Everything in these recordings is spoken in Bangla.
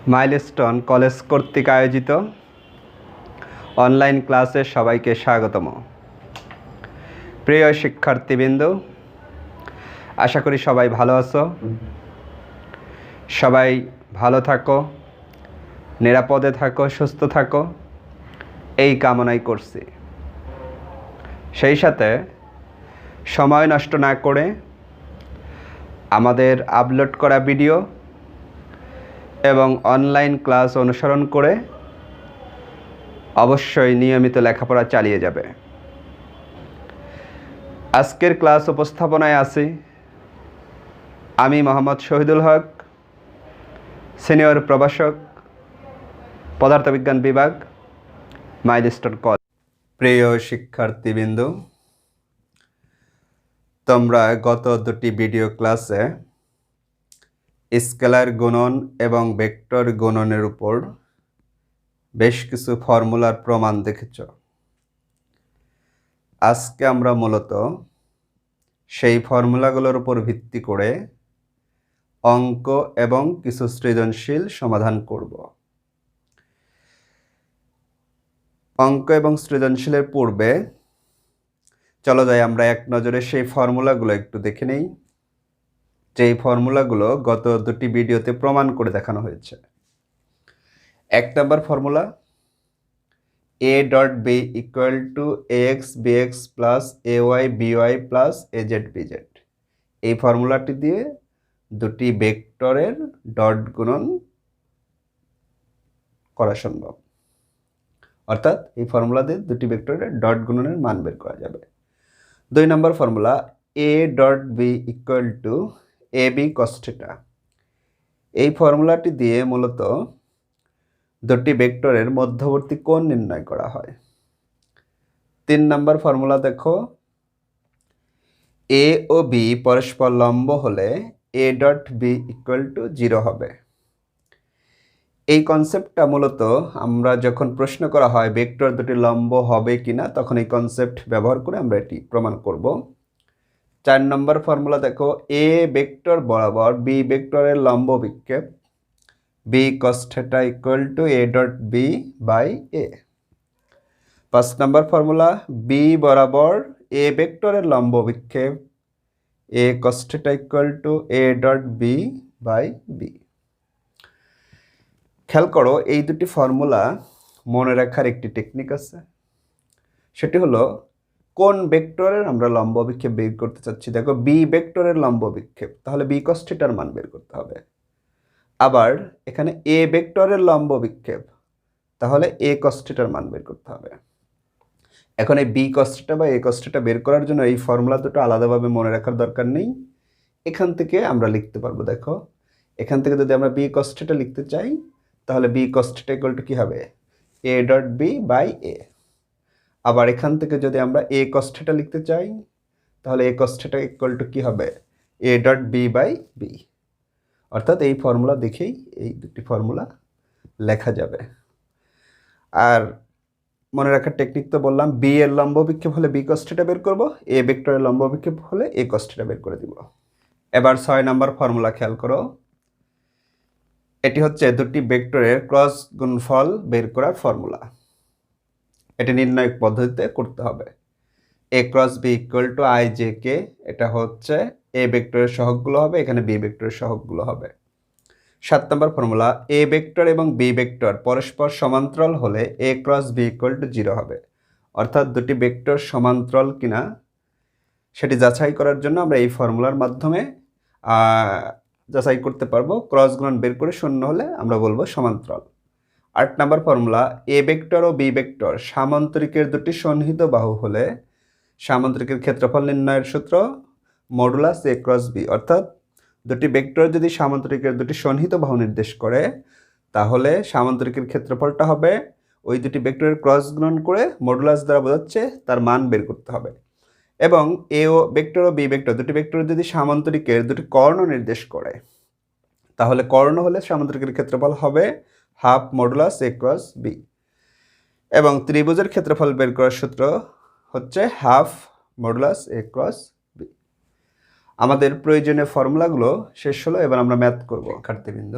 মাইলস্টোন কলেজ কর্তৃক আয়োজিত অনলাইন ক্লাসে সবাইকে স্বাগতম। প্রিয় শিক্ষার্থীবৃন্দ, আশা করি সবাই ভালো আছো। সবাই ভালো থাকো, নিরাপদে থাকো, সুস্থ থাকো, এই কামনাই করছি। সেই সাথে সময় নষ্ট না করে আমাদের আপলোড করা ভিডিও এবং অনলাইন ক্লাস অনুসরণ করে অবশ্যই নিয়মিত লেখাপড়া চালিয়ে যাবে। আজকের ক্লাস উপস্থাপনায় আছি আমি মোহাম্মদ শহীদুল হক, সিনিয়র প্রভাষক, পদার্থবিজ্ঞান বিভাগ, মাইলস্টোন কলেজ। প্রিয় শিক্ষার্থীবৃন্দ, তোমরা গত দুটি ভিডিও ক্লাসে স্কেলার গুণন এবং ভেক্টর গুণনের উপর বেশ কিছু ফর্মুলার প্রমাণ দেখেছ। আজকে আমরা মূলত সেই ফর্মুলাগুলোর উপর ভিত্তি করে অঙ্ক এবং কিছু সৃজনশীল সমাধান করব। অঙ্ক এবং সৃজনশীলের পূর্বে চলো যাই আমরা এক নজরে সেই ফর্মুলাগুলো একটু দেখে নেই, যেই ফর্মুলাগুলো গত দুটি ভিডিওতে প্রমাণ করে দেখানো হয়েছে। এক নম্বর formula, a dot B equal to ax bx plus ay by plus az bz। এই ফর্মুলাটি দিয়ে দুটি ভেক্টরের ডট গুণন করা সম্ভব, অর্থাৎ এই ফর্মুলা দিয়ে দুটি ভেক্টরের ডট গুণনের মান বের করা যাবে। দুই নম্বর formula, a dot B equal to ab cos θ। এই ফর্মুলাটি দিয়ে মূলত দুটি ভেক্টরের মধ্যবর্তী কোণ নির্ণয় করা হয়। তিন নম্বর ফর্মুলা দেখো, এ ও বি পরস্পর লম্ব হলে A dot B equal to 0 হবে। এই কনসেপ্টটা মূলত আমরা যখন প্রশ্ন করা হয় ভেক্টর দুটি লম্ব হবে কিনা, তখন এই কনসেপ্ট ব্যবহার করে আমরা এটি প্রমাণ করব। 4 নম্বর ফর্মুলা দেখো, এ ভেক্টর বরাবর বি ভেক্টরের লম্ব বিক্ষেপ b cos θ equal to a dot B by a। 5 নম্বর ফর্মুলা, b বরাবর a ভেক্টরের লম্ব বিক্ষেপ a cos θ equal to a dot B by b। খেয়াল করো, এই দুটি ফর্মুলা মনে রাখার একটি টেকনিক আছে, সেটি হলো কোন ভেক্টরের আমরা লম্ব বিক্ষেপ বের করতে চাচ্ছি। দেখো, b ভেক্টরের লম্ব বিক্ষেপ, তাহলে b cos θ এর মান বের করতে হবে। আবার এখানে a ভেক্টরের লম্ব বিক্ষেপ, তাহলে a cos θ এর মান বের করতে হবে। এখন এই b cos θ বা a cos θ বের করার জন্য এই ফর্মুলা দুটো আলাদাভাবে মনে রাখার দরকার নেই, এখান থেকে আমরা লিখতে পারবো। দেখো, এখান থেকে যদি আমরা b cos θ লিখতে চাই, তাহলে b cos θ ইকুয়াল টু কি হবে, a dot b by a। আবার এখান থেকে যদি আমরা a cos θ লিখতে চাই, তাহলে a cos θ ইকুয়াল টু কি হবে, a dot b by b। অর্থাৎ এই ফর্মুলা দেখেই এই দুটি ফর্মুলা লেখা যাবে। আর মনে রাখার টেকনিক তো বললাম, বি এর লম্ব বিক্ষেপ হলে b cos θ বের করব, এ ভেক্টরের লম্ব বিক্ষেপ হলে a cos θ বের করে দিব। এবার 6 নম্বর ফর্মুলা খেয়াল করো, এটি হচ্ছে দুটি ভেক্টরের ক্রস গুণফল বের করার ফর্মুলা। এটি নির্ণায়ক পদ্ধতিতে করতে হবে। a cross b equal to i j k, এটা হচ্ছে a ভেক্টরের সহগগুলো হবে, এখানে b ভেক্টরের সহগগুলো হবে। 7 নম্বর ফর্মুলা, a ভেক্টর এবং b ভেক্টর পরস্পর সমান্তরাল হলে a cross b equal to 0 হবে। অর্থাৎ দুটি ভেক্টর সমান্তরাল কিনা সেটি যাচাই করার জন্য আমরা এই ফর্মুলার মাধ্যমে যাচাই করতে পারবো। ক্রস গুণন বের করে শূন্য হলে আমরা বলবো সমান্তরাল। 8 নম্বর ফর্মুলা, a ভেক্টর ও b ভেক্টর সামান্তরিকের দুটি সন্নিহিত বাহু হলে সামান্তরিকের ক্ষেত্রফল নির্ণয়ের সূত্র মডুলাস a ক্রস b। অর্থাৎ দুটি ভেক্টর যদি সামান্তরিকের দুটি সন্নিহিত বাহু নির্দেশ করে, তাহলে সামান্তরিকের ক্ষেত্রফলটা হবে ওই দুটি ভেক্টরের ক্রস গুণন করে মডুলাস দ্বারা বোঝাচ্ছে তার মান বের করতে হবে। এবং এ ও ভেক্টর ও বি ভেক্টর দুটি ভেক্টর যদি সামান্তরিকের দুটি কর্ণ নির্দেশ করে, তাহলে কর্ণ হলে সামান্তরিকের ক্ষেত্রফল হবে half modulus a cross b। এবং ত্রিভুজের ক্ষেত্রফল বের করার সূত্র হচ্ছে half modulus a cross b। আমাদের প্রয়োজনীয় ফর্মুলাগুলো শেষ হলো, এবার আমরা ম্যাথ করব। শিক্ষার্থীবৃন্দ,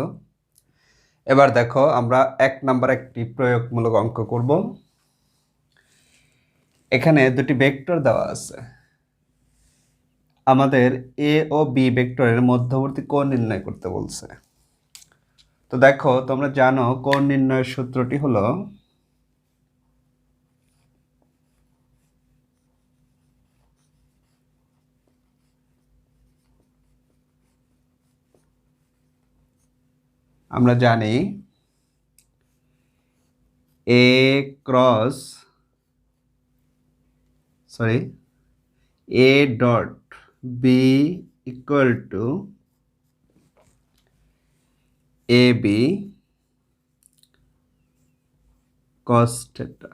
এবার দেখো আমরা 1 নাম্বার একটি প্রয়োগমূলক অঙ্ক করব। এখানে দুটি ভেক্টর দেওয়া আছে, আমাদের এ ও বি ভেক্টরের মধ্যবর্তী কোণ নির্ণয় করতে বলছে। তো দেখো তোমরা জানো কোণ নির্ণয়ের সূত্রটি হলো আমরা জানি A cross A dot B equal to A B cos theta,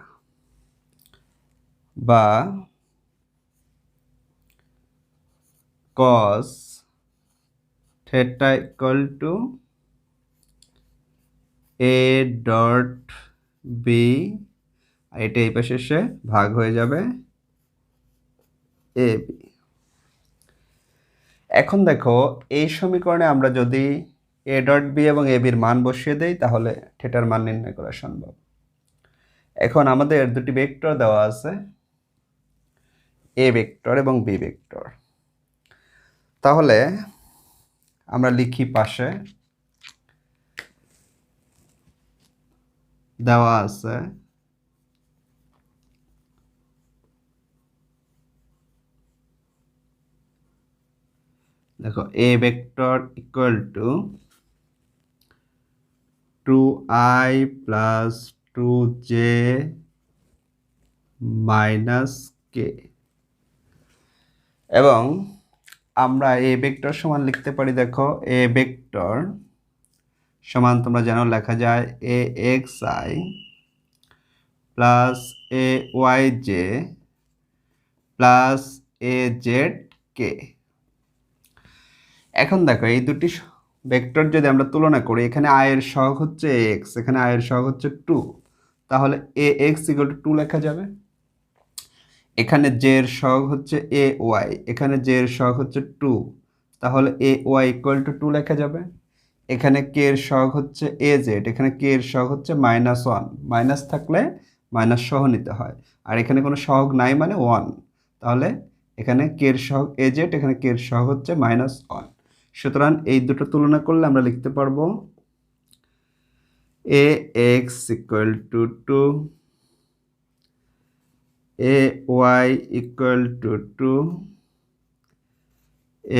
বা cos theta equal to A dot B, আর এটা এই পাশে এসে ভাগ হয়ে যাবে এ বি। এখন দেখো এই সমীকরণে আমরা যদি এ ডট বি এবং এ বির মান বসিয়ে দেই তাহলে থিটার মান নির্ণয় করা সম্ভব। এখন আমাদের দুটি ভেক্টর দেওয়া আছে, এ ভেক্টর এবং বি ভেক্টর। তাহলে আমরা লিখি পাশে দেওয়া আছে দেখো A vector equal to 2i plus 2j minus K, এবং আমরা এ ভেক্টর সমান লিখতে পারি, দেখো এ ভেক্টর সমান তোমরা জানো লেখা যায় A X I plus A Y J plus A Z K. এখন দেখো এই দুটি ভেক্টর যদি আমরা তুলনা করি, এখানে আই এর সহগ হচ্ছে এক্স, এখানে আই এর সহগ হচ্ছে 2, তাহলে এ এক্স ইকুয়াল টু 2 লেখা যাবে। এখানে জে এর সহগ হচ্ছে এ ওয়াই, এখানে জে এর সহগ হচ্ছে 2, তাহলে এ ওয়াই ইকুয়াল টু 2 লেখা যাবে। এখানে কে এর সহগ হচ্ছে এ জেড, এখানে কে এর সহগ হচ্ছে -1, মাইনাস থাকলে মাইনাস সহ নিতে হয়, আর এখানে কোনো সহগ নাই মানে 1, তাহলে এখানে কে এর সহগ এ জেড, এখানে কে এর সহগ হচ্ছে -1। সুতরাং এই দুটো তুলনা করলে আমরা লিখতে পারবো A X equal to 2, A Y equal to 2,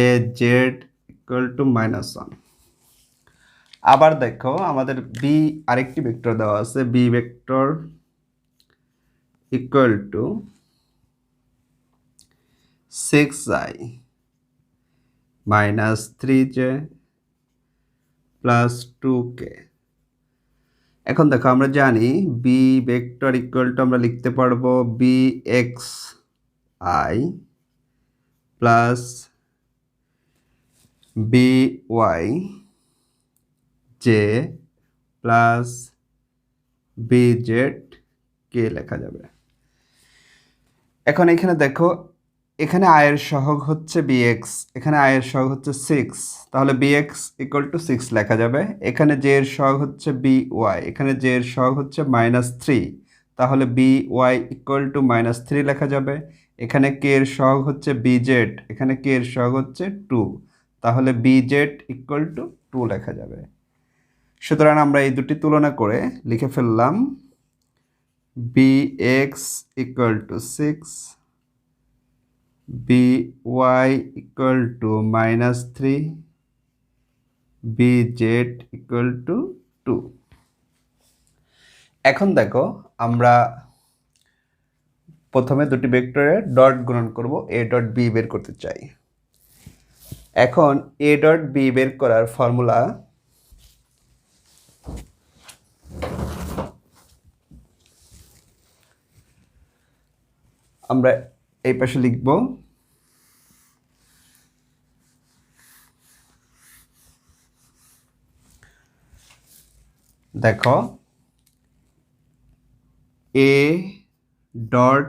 A Z equal to -1। আবার দেখো আমাদের বি আরেকটি ভেক্টর দেওয়া আছে, B vector equal to 6i minus 3j plus 2k। এখন দেখো আমরা জানি বি ভেক্টর ইকুয়াল টু আমরা লিখতে পারবো B X I plus B Y J plus B Z K লেখা যাবে। এখন এখানে দেখো এখানে আয়ের সহগ হচ্ছে bx, এখানে আয়ের সহগ হচ্ছে 6, তাহলে bx ইকুয়াল টু 6 লেখা যাবে। এখানে j এর সহগ হচ্ছে by, এখানে j এর সহগ হচ্ছে -3, তাহলে by ইকুয়াল টু -3 লেখা যাবে। এখানে k এর সহগ হচ্ছে bz, এখানে k এর সহগ হচ্ছে 2, তাহলে bz ইকুয়াল টু 2 লেখা যাবে। সুতরাং আমরা এই দুটি তুলনা করে লিখে ফেললাম bx equal to 6, by equal to -3, bz equal to 2। এখন দেখো আমরা প্রথমে দুটি ভেক্টরের ডট গুণন করব, a ডট b বের করতে চাই। এখন a ডট b বের করার ফর্মুলা আমরা এই পাশে লিখব, দেখো এ ডট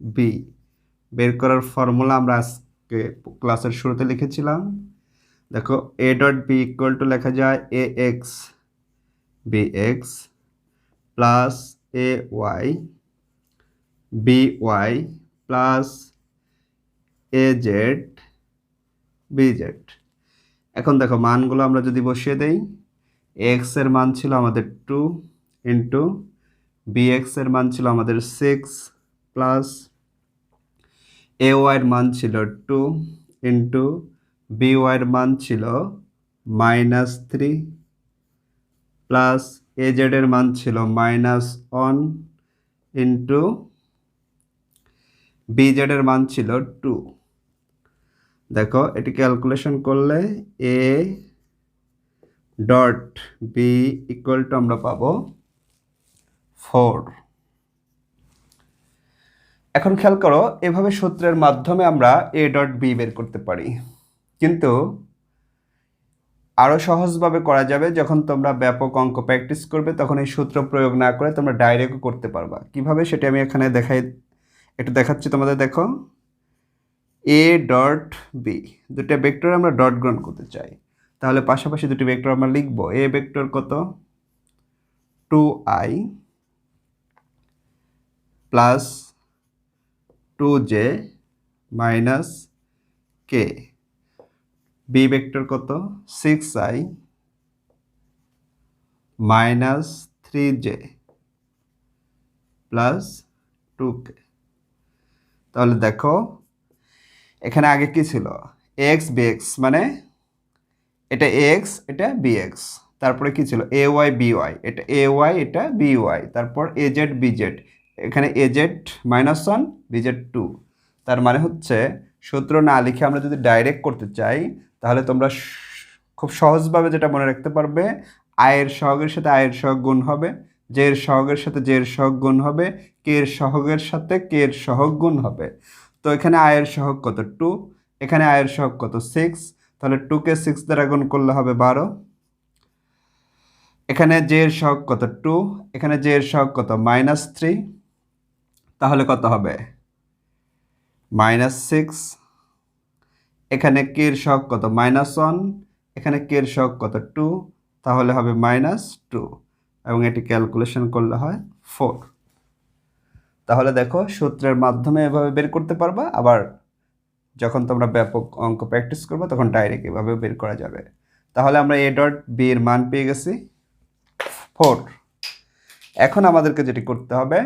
বি বের করার ফর্মুলা আমরা আজকে ক্লাসের শুরুতে লিখেছিলাম। দেখো A dot B equal to লেখা যায় A X bx plus ay by plus az bz। এখন দেখো মানগুলো আমরা যদি বসিয়ে দেই, x এর মান ছিল আমাদের 2 ইন্টু bx এর মান ছিল আমাদের 6 প্লাস ay এর মান ছিল 2 ইন্টু by এর মান ছিল -3 প্লাস az এর মান ছিল -1 ইন্টু bz এর মান ছিল 2। দেখো এটি ক্যালকুলেশন করলে a dot B equal to আমরা পাবো 4। এখন খেয়াল করো, এভাবে সূত্রের মাধ্যমে আমরা a ডট বি বের করতে পারি, কিন্তু আরও সহজভাবে করা যাবে যখন তোমরা ব্যাপক অঙ্ক প্র্যাকটিস করবে, তখন এই সূত্র প্রয়োগ না করে তোমরা ডাইরেক্টও করতে পারবা। কিভাবে সেটা আমি এখানে একটু দেখাচ্ছি তোমাদের। দেখো a ডট বি, দুটো ভেক্টর আমরা ডট গ্রহণ করতে চাই, তাহলে পাশাপাশি দুটি ভেক্টর আমরা লিখব। a ভেক্টর কত 2i plus 2j minus k, B vector কত 6i minus 3j plus 2k। তাহলে দেখো এখানে আগে কি ছিল, x bx, মানে এটা x এটা bx, তারপরে কি ছিল ay by, এটা ay এটা by, তারপর az bz, এখানে az -1 bz 2। তার মানে হচ্ছে সূত্র না লিখে আমরা যদি ডাইরেক্ট করতে চাই, তাহলে তোমরা খুব সহজভাবে যেটা মনে রাখতে পারবে, আয়ের সহগের সাথে আয়ের সহগ গুণ হবে, জের সহগের সাথে জের সহগ গুণ হবে, কে এর সহগের সাথে কে এর সহগ গুণ হবে। তো এখানে আয়ের সহগ কত 2, এখানে আয়ের সহগ কত 6, তাহলে 2কে 6 দ্বারা গুণ করলে হবে 12। এখানে জে এর সহগ কত 2, এখানে জে এর সহগ কত -3, তাহলে কত হবে -6। এখানে কে এর সহগ কত -1, এখানে কে এর সহগ কত 2, তাহলে হবে -2, এবং এটি ক্যালকুলেশন করলে হয় 4। তাহলে দেখো সূত্রের মাধ্যমে এভাবে বের করতে পারবা, আবার যখন তোমরা ব্যাপক অঙ্ক প্র্যাকটিস করবে তখন ডাইরেক্ট এভাবে বের করা যাবে। তাহলে আমরা a ডট বি এর মান পেয়ে গেছি 4। এখন আমাদেরকে যেটি করতে হবে,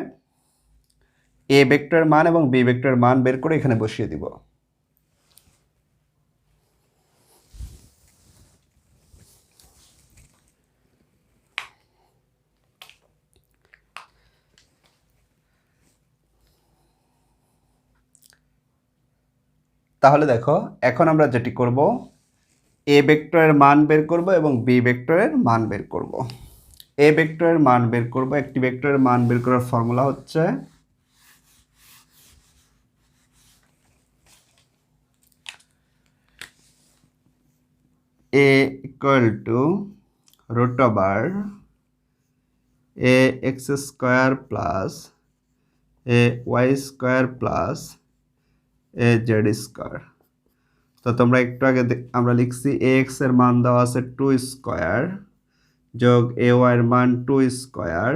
a ভেক্টরের মান এবং b ভেক্টরের মান বের করে এখানে বসিয়ে দিব। তাহলে দেখো এখন আমরা যেটি করব, a ভেক্টরের মান বের করব এবং b ভেক্টরের মান বের করব। a ভেক্টরের মান বের করব, একটি ভেক্টরের মান বের করার ফর্মুলা হচ্ছে a equal to √ax square plus ay square plus az square. তো তোমরা একটু আগে আমরা লিখছি ax এর মান দেওয়া আছে 2 স্কোয়ার যোগ ay এর মান 2 স্কোয়ার,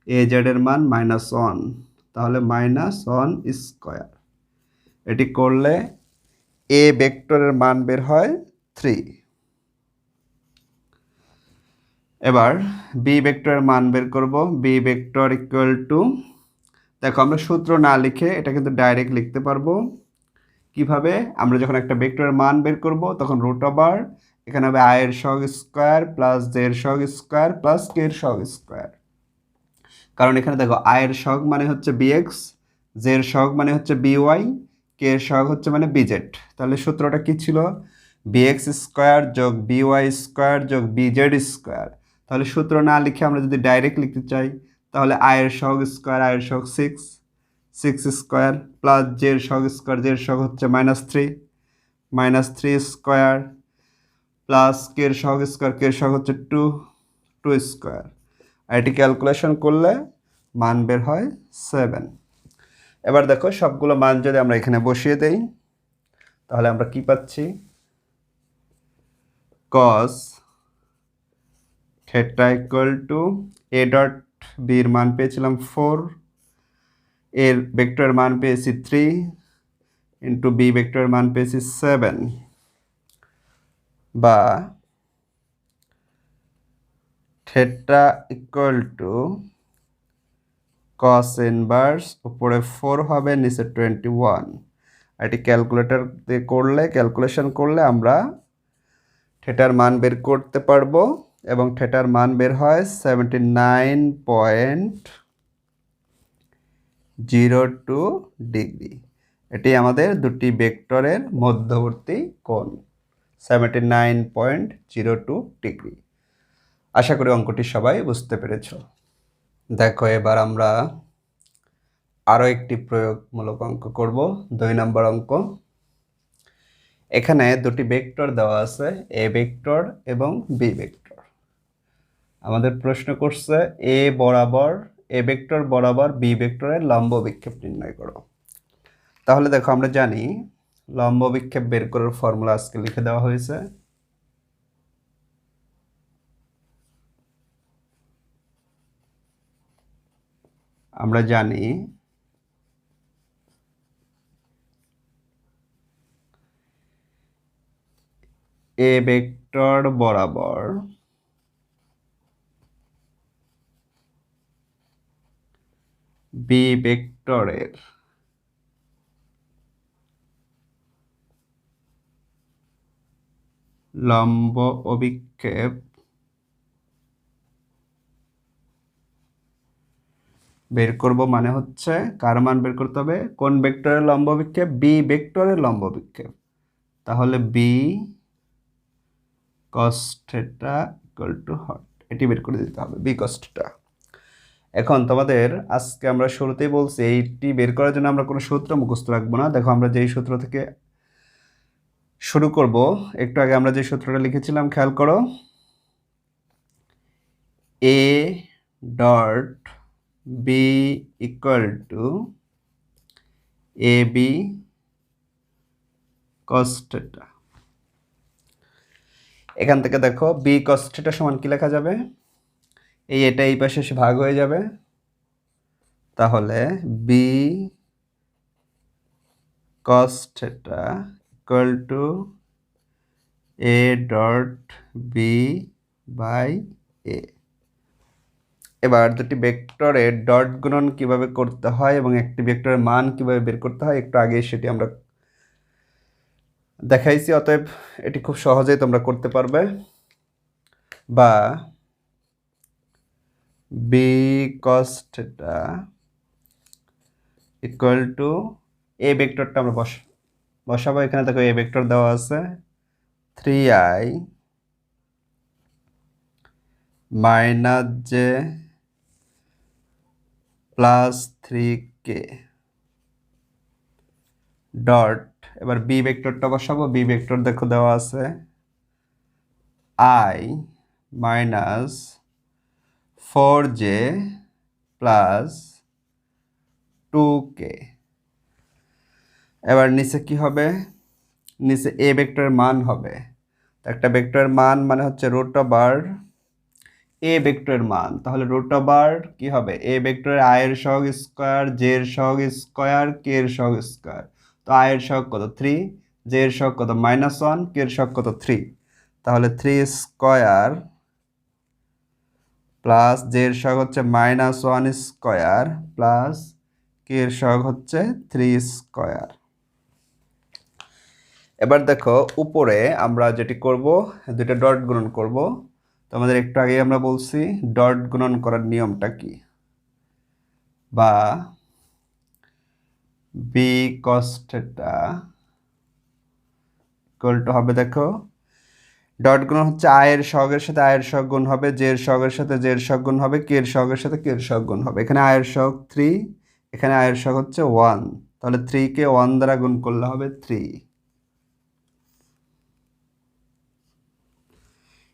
az এর মান -1, তাহলে -1 স্কোয়ার। এটি করলে a ভেক্টরের মান বের হয় 3। এবার b ভেক্টরের মান বের করব। b ভেক্টর ইকুয়াল টু, দেখো আমরা সূত্র না লিখে এটা কিন্তু ডাইরেক্ট লিখতে পারবো। কিভাবে, আমরা যখন একটা ভেক্টরের মান বের করব তখন এখানে হবে i এর সহগ স্কোয়ার প্লাস j এর সহগ স্কোয়ার প্লাস k এর সহগ স্কোয়ার। কারণ এখানে দেখো i এর সহগ মানে হচ্ছে bx, j এর সহগ মানে হচ্ছে by, k এর সহগ হচ্ছে মানে bz। তাহলে সূত্রটা কি ছিল, bx স্কোয়ার যোগ by স্কোয়ার যোগ bz স্কোয়ার। তাহলে সূত্র না লিখে আমরা যদি ডাইরেক্ট লিখতে চাই, তাহলে i এর সহগ স্কোয়ার, i এর সহগ 6 স্কোয়ার প্লাস j এর সহগ স্কোয়ার, j এর সহগ হচ্ছে -3 স্কোয়ার প্লাস k এর সহগ স্কোয়ার, k এর সহগ হচ্ছে 2 স্কোয়ার। আর এটি ক্যালকুলেশন করলে মান বের হয় 7। এবার দেখো সবগুলো মান যদি আমরা এখানে বসিয়ে দেই, তাহলে আমরা কি পাচ্ছি, cos theta equal to A dot বির মান পেয়েছিলাম 4, এর ভেক্টরের মান পেয়েছি 3 ইন্টু বি ভেক্টরের মান পেয়েছি 7, বা theta equal to cos inverse উপরে 4 হবে, নিচে 21। এটি ক্যালকুলেটর দিয়ে ক্যালকুলেশন করলে আমরা থেটার মান বের করতে পারবো, এবং থেটার মান বের হয় 79.02 ডিগ্রি। এটি আমাদের দুটি ভেক্টরের মধ্যবর্তী কোণ 79.02 ডিগ্রি। আশা করি অঙ্কটি সবাই বুঝতে পেরেছ। দেখো এবার আমরা আরও একটি প্রয়োগমূলক অঙ্ক করব, 2 নম্বর অঙ্ক। এখানে দুটি ভেক্টর দেওয়া আছে, এ ভেক্টর এবং বি ভেক্টর। আমাদের প্রশ্ন করছে এ ভেক্টর বরাবর বি ভেক্টরের লম্ব বিক্ষেপ নির্ণয় করো। তাহলে দেখো আমরা জানি লম্ব বিক্ষেপ বের করার ফর্মুলা আজকে লিখে দেওয়া হয়েছে। আমরা জানি এ ভেক্টর বরাবর বি ভেক্টরের লম্ব অভিক্ষেপ বের করব, মানে হচ্ছে কার মান বের করতে হবে? কোন ভেক্টরের লম্ব অভিক্ষেপ? বি ভেক্টরের লম্ব অভিক্ষেপ। তাহলে B cos theta equal to হট, এটি বের করে দিতে হবে, বি cos থিটা। এখন তোমাদের আজকে আমরা শুরুতেই বলছি এইটি বের করার জন্য আমরা কোনো সূত্র মুখস্থ রাখবো না। দেখো আমরা যেই সূত্র থেকে শুরু করব, একটু আগে আমরা যে সূত্রটা লিখেছিলাম খেয়াল করো, A dot B equal to A B cos theta. এখান থেকে দেখো বি cos থিটা সমান কি লেখা যাবে? এটা এই পাশে এসে ভাগ হয়ে যাবে, তাহলে B cos theta equal to A dot B by A. এবার দুটি ভেক্টরের ডট গুণন কিভাবে করতে হয় এবং একটি ভেক্টরের মান কিভাবে বের করতে হয় একটু আগে সেটি আমরা দেখাইছি, অতএব এটি খুব সহজেই তোমরা করতে পারবে। বা B cos theta equal to A ভেক্টরটা আমরা বসাবো। এখানে দেখো এ ভেক্টর দেওয়া আছে 3i minus J plus 3k dot, এবার বি ভেক্টরটা বসাবো। বি ভেক্টর দেখো দেওয়া আছে i minus 4j plus 2k। এবার নিচে কি হবে? নিচে এ ভেক্টরের মান হবে, একটা ভেক্টরের মান মানে হচ্ছে রুট ওভার এ ভেক্টরের মান। তাহলে রুট ওভার কি হবে? এ ভেক্টরের আই এর সহগ স্কয়ার, জে এর সহগ স্কয়ার, কে এর সহগ স্কয়ার। তো আই এর সহগ কত? 3, জে এর সহগ কত? -1, কে এর সহগ কত? 3। তাহলে 3 স্কয়ার প্লাস জে এর সহগ হচ্ছে -1 স্কয়ার প্লাস কে এর সহগ হচ্ছে 3 স্কয়ার। এবার দেখো উপরে আমরা যেটি করব, দুটো ডট গুণন করব। তো আমাদের একটু আগে আমরা বলছি ডট গুণন করার নিয়মটা কি, বা B cos theta equal to হবে, দেখো ডট গুণন হচ্ছে আই এর সহগের সাথে আই এর সহগ গুণ হবে, জে এর সহগের সাথে জে এর সহগ গুণ হবে, কে এর সহগের সাথে কে এর সহগ গুণ হবে। এখানে আই এর সহগ 3, এখানে আই এর সহগ হচ্ছে 1, তাহলে 3 কে 1 দ্বারা গুণ করলে হবে 3।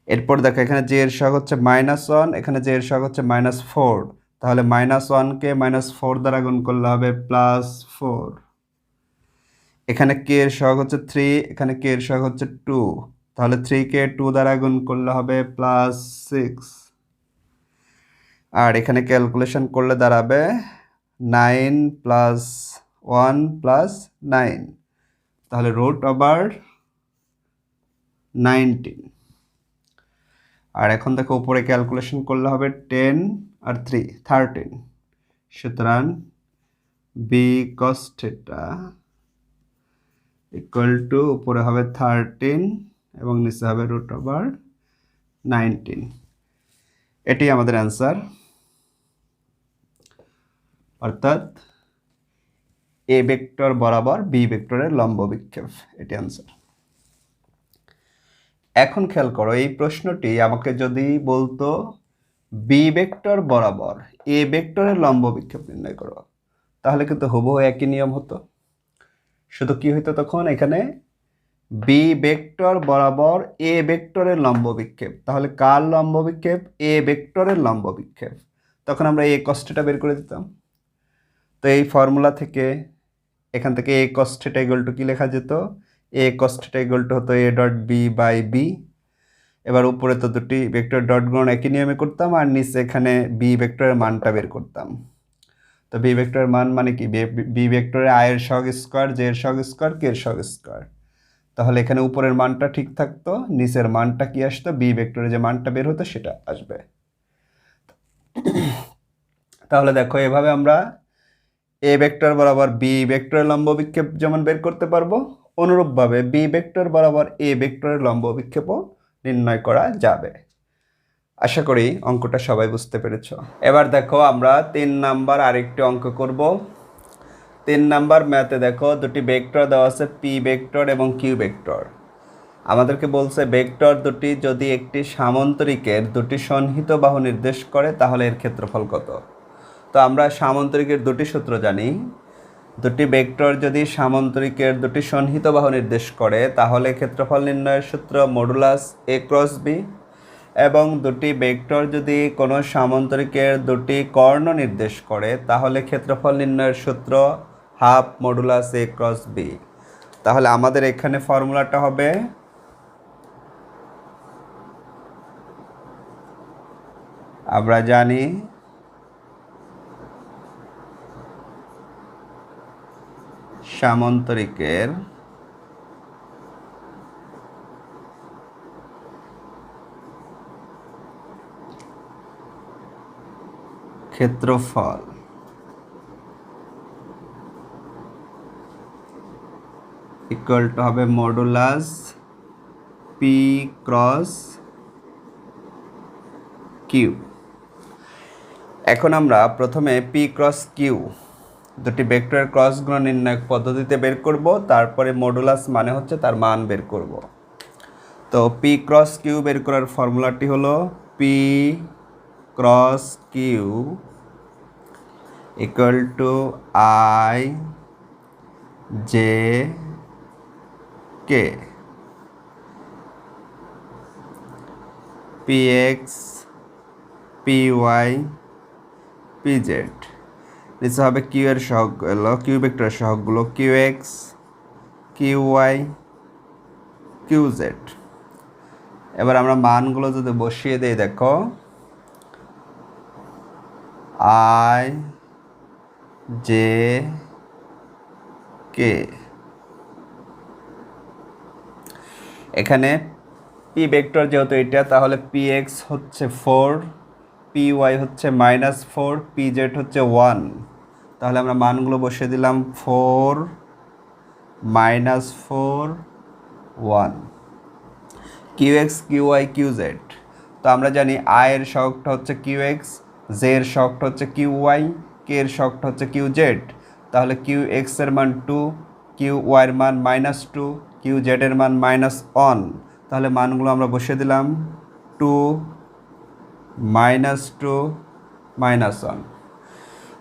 এরপর দেখো এখানে জে এর সহগ হচ্ছে -1, এখানে জে এর সহগ হচ্ছে -4, তাহলে -1 কে -4 দ্বারা গুণ করলে হবে +4। এখানে কে এর সহগ হচ্ছে 3, এখানে কে এর সহগ হচ্ছে 2, তাহলে 3 কে 2 দ্বারা গুণ করলে হবে +6। আর এখানে ক্যালকুলেশন করলে দাঁড়াবে 9 প্লাস 1 প্লাস 9, তাহলে √19। আর এখন দেখো উপরে ক্যালকুলেশন করলে হবে 10 আর 3 13, সুতরাং B cos theta equal to উপরে হবে 13 এবং নিচে হবে √19। এটি আমাদের অ্যান্সার, অর্থাৎ এ ভেক্টর বরাবর বি ভেক্টরের লম্ব বিক্ষেপ, এটি অ্যান্সার। এখন খেয়াল করো, এই প্রশ্নটি আমাকে যদি বলতো বি ভেক্টর বরাবর এ ভেক্টরের লম্ব বিক্ষেপ নির্ণয় করো, তাহলে কিন্তু হুবহু একই নিয়ম হতো। শুধু কি হইতো তখন, এখানে বি ভেক্টর বরাবর এ ভেক্টরের লম্ব বিক্ষেপ, তাহলে কার লম্ব বিক্ষেপ? এ ভেক্টরের লম্ব বিক্ষেপ। তখন আমরা এ cos থিটা বের করে দিতাম। তো এই ফর্মুলা থেকে এখান থেকে A cos theta equal to কি লেখা যেত? A cos theta equal to হতো A dot B by B. এবার উপরে তো দুটি ভেক্টর ডট গুণ একই নিয়মে করতাম, আর নিচে এখানে বি ভেক্টরের মানটা বের করতাম। তো বি ভেক্টরের মান মানে কি? বি ভেক্টরে আয়ের সহগ স্কোয়ার, জে এর সহগ স্কোয়ার, কে এর সহগ স্কোয়ার। তাহলে এখানে উপরের মানটা ঠিক থাকতো, নিচের মানটা কি আসতো? বি ভেক্টরে যে মানটা বের হতো সেটা আসবে। তাহলে দেখো, এভাবে আমরা এ ভেক্টর বরাবর বি ভেক্টরের লম্ব বিক্ষেপ যেমন বের করতে পারবো, অনুরূপভাবে বি ভেক্টর বরাবর এ ভেক্টরের লম্ব বিক্ষেপও নির্ণয় করা যাবে। আশা করি অঙ্কটা সবাই বুঝতে পেরেছ। এবার দেখো আমরা 3 নাম্বার আরেকটি অঙ্ক করব। 3 নাম্বার ম্যাথে দেখো দুটি ভেক্টর দেওয়া আছে, পি ভেক্টর এবং কিউ ভেক্টর। আমাদেরকে বলছে ভেক্টর দুটি যদি একটি সামান্তরিকের দুটি সন্নিহিত বাহু নির্দেশ করে তাহলে এর ক্ষেত্রফল কত। তো আমরা সামান্তরিকের দুটি সূত্র জানি। দুটি ভেক্টর যদি সামান্তরিকের দুটি সন্নিহিত বাহু নির্দেশ করে তাহলে ক্ষেত্রফল নির্ণয়ের সূত্র মডুলাস এ ক্রস বি, এবং দুটি ভেক্টর যদি কোনো সামান্তরিকের দুটি কর্ণ নির্দেশ করে তাহলে ক্ষেত্রফল নির্ণয়ের সূত্র half modulus A cross B. তাহলে আমাদের এখানে ফর্মুলাটা হবে আমরা জানি সামান্তরিকের ক্ষেত্রফল ইকুয়াল টু হবে মডুলাস পি ক্রস কিউ। এখন আমরা প্রথমে পি ক্রস কিউ দুটি ভেক্টরের ক্রস গুণ নির্ণয় পদ্ধতিতে বের করব, তারপরে মডুলাস মানে হচ্ছে তার মান বের করব। তো পি ক্রস কিউ বের করার ফর্মুলাটি হলো P cross Q equal to I J K P X P Y P Z. নিচে হবে কিউ এর সহগ হলো কিউ ভেক্টরের সহগগুলো Q X Q Y Q Z. এবার আমরা মানগুলো যদি বসিয়ে দিই, দেখো আই জে কে, এখানে পি ভেক্টর যেহেতু এটা, তাহলে পি এক্স হচ্ছে 4, পি ওয়াই হচ্ছে -4, পি জেড হচ্ছে 1। তাহলে আমরা মানগুলো বসিয়ে দিলাম 4 -4 1, Q X Q Y Q Z. তো আমরা জানি আই এর সহগটা হচ্ছে কিউ এক্স, জে এর সহগটা হচ্ছে কিউ ওয়াই, কে এর সহগটা হচ্ছে কিউ জেড। তাহলে কিউ এক্স এর মান 2, কিউ ওয়াই এর মান -2, কিউ জেড এর মান -1। তাহলে মানগুলো আমরা বসিয়ে দিলাম 2 -2 -1।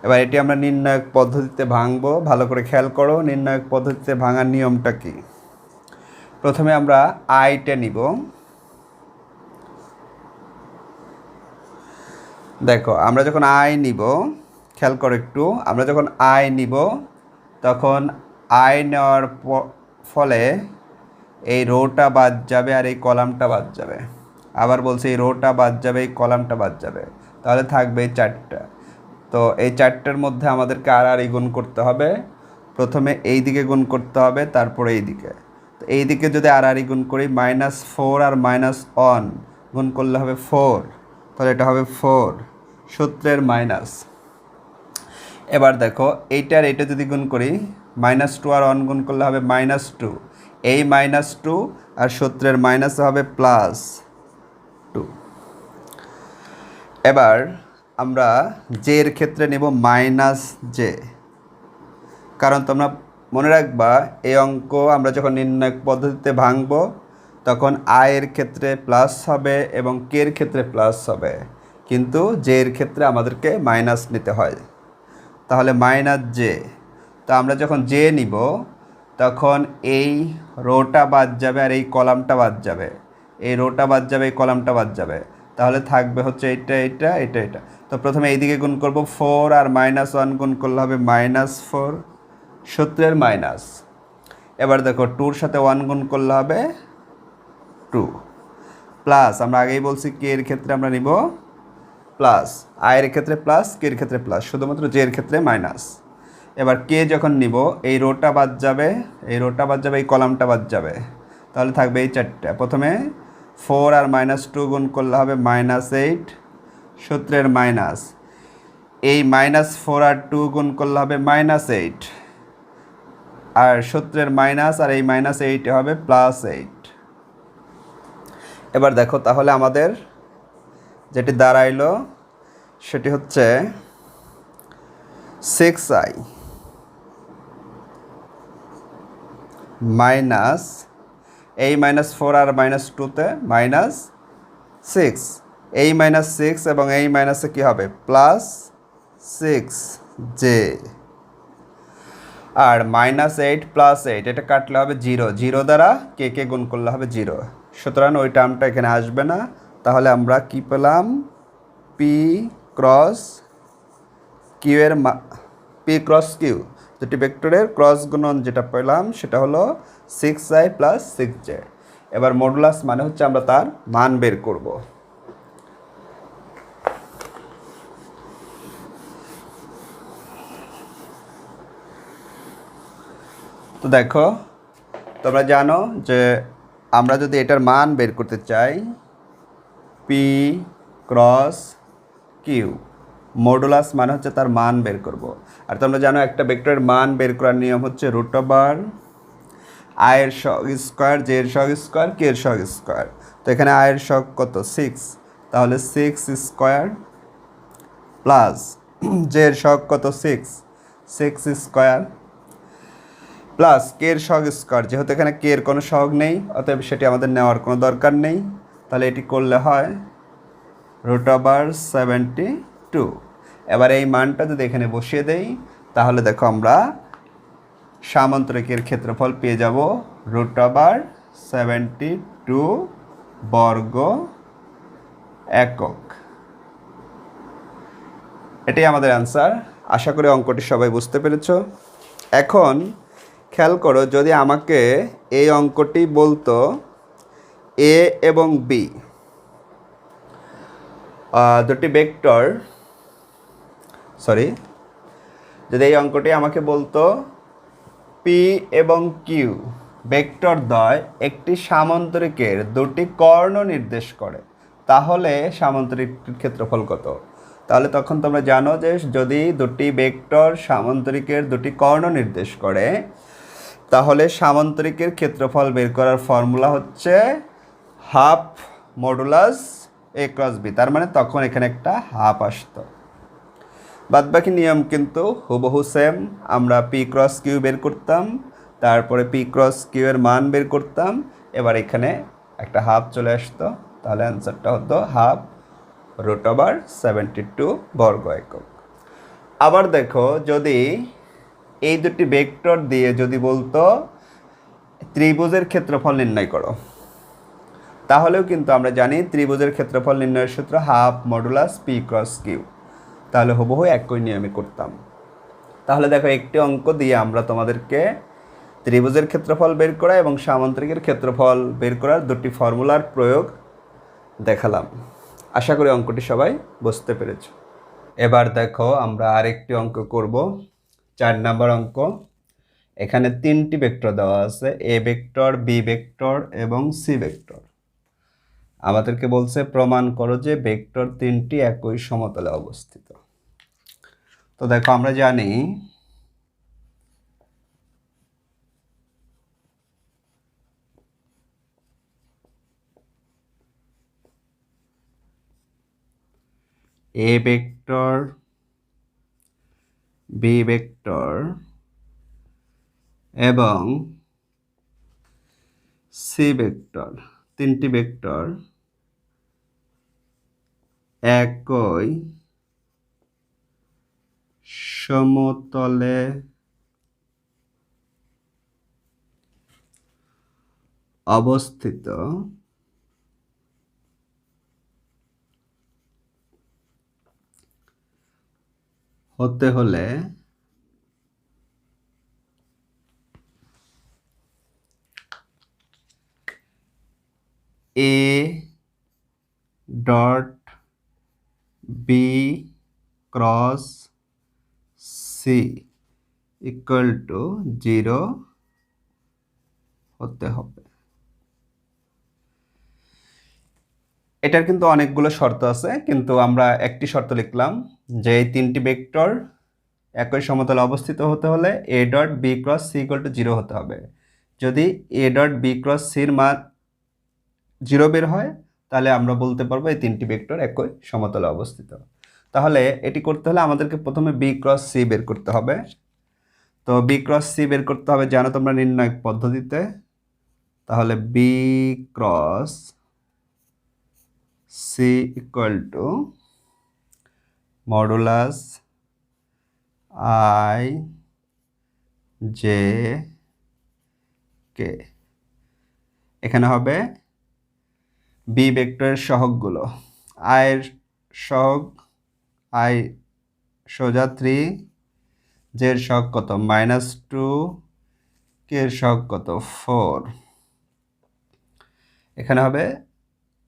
এবার এটি আমরা নির্ণায়ক পদ্ধতিতে ভাঙবো। ভালো করে খেয়াল করো নির্ণায়ক পদ্ধতিতে ভাঙার নিয়মটা কি। প্রথমে আমরা আইটা নিব। দেখো আমরা যখন আই নিব, খেয়াল করো একটু, আমরা যখন আই নিব তখন আই নেওয়ার ফলে এই রোটা বাদ যাবে আর এই কলামটা বাদ যাবে। আবার বলছি এই রোটা বাদ যাবে, এই কলামটা বাদ যাবে। তাহলে থাকবে এই 4টা। তো এই 4টার মধ্যে আমাদেরকে আর গুণ করতে হবে। প্রথমে এই দিকে গুণ করতে হবে, তারপরে এই দিকে। তো এই দিকে যদি আর গুণ করি, -4 আর -1 গুণ করলে হবে 4, তাহলে এটা হবে 4 সূত্রের মাইনাস। এবার দেখো এইটার এইটা যদি গুণ করি, -2 আর 1 গুণ করলে হবে -2, এই -2 আর সূত্রের মাইনাসে হবে +2। এবার আমরা জে এর ক্ষেত্রে নেব -j, কারণ তোমরা মনে রাখবা এই অঙ্ক আমরা যখন নির্ণায়ক পদ্ধতিতে ভাঙব তখন আয়ের ক্ষেত্রে প্লাস হবে এবং কে এর ক্ষেত্রে প্লাস হবে, কিন্তু জে এর ক্ষেত্রে আমাদেরকে মাইনাস নিতে হয়। তাহলে -j। তো আমরা যখন জে নিব তখন এই রোটা বাদ যাবে আর এই কলামটা বাদ যাবে, এই রোটা বাদ যাবে, এই কলামটা বাদ যাবে, তাহলে থাকবে হচ্ছে এটা। তো প্রথমে এইদিকে গুণ করব, 4 আর -1 গুণ করলে হবে -4 সূত্রের মাইনাস। এবার দেখো 2-র সাথে 1 গুণ করলে হবে 2 প্লাস, আমরা আগেই বলছি কে এর ক্ষেত্রে আমরা নিব প্লাস, আয়ের ক্ষেত্রে প্লাস, কে এর ক্ষেত্রে প্লাস, শুধুমাত্র জে এর ক্ষেত্রে মাইনাস। এবার কে যখন নিব এই রোটা বাদ যাবে, এই রোটা বাদ যাবে, এই কলামটা বাদ যাবে, তাহলে থাকবে এই 4টা। প্রথমে 4 আর -2 গুণ করলে হবে -8 সূত্রের মাইনাস, এই -4 আর 2 গুণ করলে হবে -8 আর সূত্রের মাইনাস, আর এই -8 হবে +8। এবার দেখো তাহলে আমাদের যেটি দাঁড়াইলো সেটি হচ্ছে 6i মাইনাস এই -4 আর -2তে -6, এই -6 এবং এই মাইনাসে কী হবে +6j, আর -8 +8 এটা কাটলে হবে 0, 0 দ্বারা কে গুণ করলে হবে 0, সুতরাং ওই টার্মটা এখানে আসবে না। তাহলে আমরা কি পেলাম, পি ক্রস কিউ, দুটি ভেক্টরের ক্রস গুণন যেটা পেলাম সেটা হলো 6i + 6j। এবার মডুলাস মানে হচ্ছে আমরা তার মান বের করব। তো দেখো তোমরা জানো যে আমরা যদি এটার মান বের করতে চাই, পি ক্রস কিউ, মডুলাস মানে হচ্ছে তার মান বের করব। আর তোমরা জানো একটা ভেক্টরের মান বের করার নিয়ম হচ্ছে √, আয়ের সহগ স্কোয়ার, জে এর সহগ স্কোয়ার, কে এর সহগ স্কোয়ার। তো এখানে আয়ের সহগ কত 6, তাহলে 6 স্কোয়ার প্লাস জে এর সহগ কত 6 স্কোয়ার প্লাস কে এর সহগ স্কোয়ার, যেহেতু এখানে কে এর কোনো সহগ নেই অতএব সেটি আমাদের নেওয়ার কোনো দরকার নেই, তাহলে এটি করলে হয় √72। এবার এই মানটা যদি এখানে বসিয়ে দেই তাহলে দেখো আমরা সামান্তরিকের ক্ষেত্রফল পেয়ে যাব √72 বর্গ একক। এটাই আমাদের অ্যান্সার। আশা করি অঙ্কটি সবাই বুঝতে পেরেছ। এখন খেয়াল করো, যদি আমাকে এই অঙ্কটি বলতো এ এবং বি দুটি ভেক্টর, যদি এই অঙ্কটি আমাকে বলতো পি এবং কিউ ভেক্টর দ্বয় একটি সামান্তরিকের দুটি কর্ণ নির্দেশ করে, তাহলে সামান্তরিকের ক্ষেত্রফল কত? তাহলে তখন তোমরা জানো যে যদি দুটি ভেক্টর সামান্তরিকের দুটি কর্ণ নির্দেশ করে তাহলে সামান্তরিকের ক্ষেত্রফল বের করার ফর্মুলা হচ্ছে half modulus A cross B, তার মানে তখন এখানে একটা হাফ আসতো। বাদবাকি নিয়ম কিন্তু হুবহু সেম, আমরা পি ক্রস কিউ বের করতাম, তারপরে পি ক্রস কিউ এর মান বের করতাম, এবার এখানে একটা হাফ চলে আসতো, তাহলে অ্যান্সারটা হতো হাফ √72 বর্গ একক। আবার দেখো, যদি এই দুটি ভেক্টর দিয়ে যদি বলতো ত্রিভুজের ক্ষেত্রফল নির্ণয় করো, তাহলেও কিন্তু আমরা জানি ত্রিভুজের ক্ষেত্রফল নির্ণয়ের সূত্র half modulus P cross Q, তাহলে হুবহু একই নিয়মে করতাম। তাহলে দেখো একটি অঙ্ক দিয়ে আমরা তোমাদেরকে ত্রিভুজের ক্ষেত্রফল বের করা এবং সামান্তরিকের ক্ষেত্রফল বের করার দুটি ফর্মুলার প্রয়োগ দেখালাম। আশা করি অঙ্কটি সবাই বুঝতে পেরেছো। এবার দেখো আমরা আরেকটি অঙ্ক করব, 4 নাম্বার অঙ্ক। এখানে 3টি ভেক্টর দেওয়া আছে, এ ভেক্টর, বি ভেক্টর এবং সি ভেক্টর। আমাদেরকে বলছে প্রমাণ করো যে ভেক্টর 3টি একই সমতলে অবস্থিত। তো দেখো আমরা জানি এ ভেক্টর, বি ভেক্টর এবং সি ভেক্টর, 3টি ভেক্টর একই সমতলে অবস্থিত হতে হলে A dot B cross C equal to 0 হতে হবে। এটার কিন্তু অনেকগুলো শর্ত আছে, কিন্তু আমরা একটি শর্ত লিখলাম যে এই 3টি ভেক্টর একই সমতলে অবস্থিত হতে হলে A dot B cross C equal to 0 হতে হবে। যদি এ ডট বি ক্রস সির মান 0 বের হয় তাহলে আমরা বলতে পারবো এই 3টি ভেক্টর একই সমতলে অবস্থিত। তাহলে এটি করতে হলে আমাদেরকে প্রথমে বি ক্রস সি বের করতে হবে। তো বি ক্রস সি বের করতে হবে জানো তোমরা নির্ণায়ক পদ্ধতিতে। তাহলে B cross C equal to modulus I J K. এখানে হবে বি ভেক্টরের সহগগুলো। আয়ের সহগ আই সোজা 3, জের সহগ কত -2, কে এর সহগ কত 4। এখানে হবে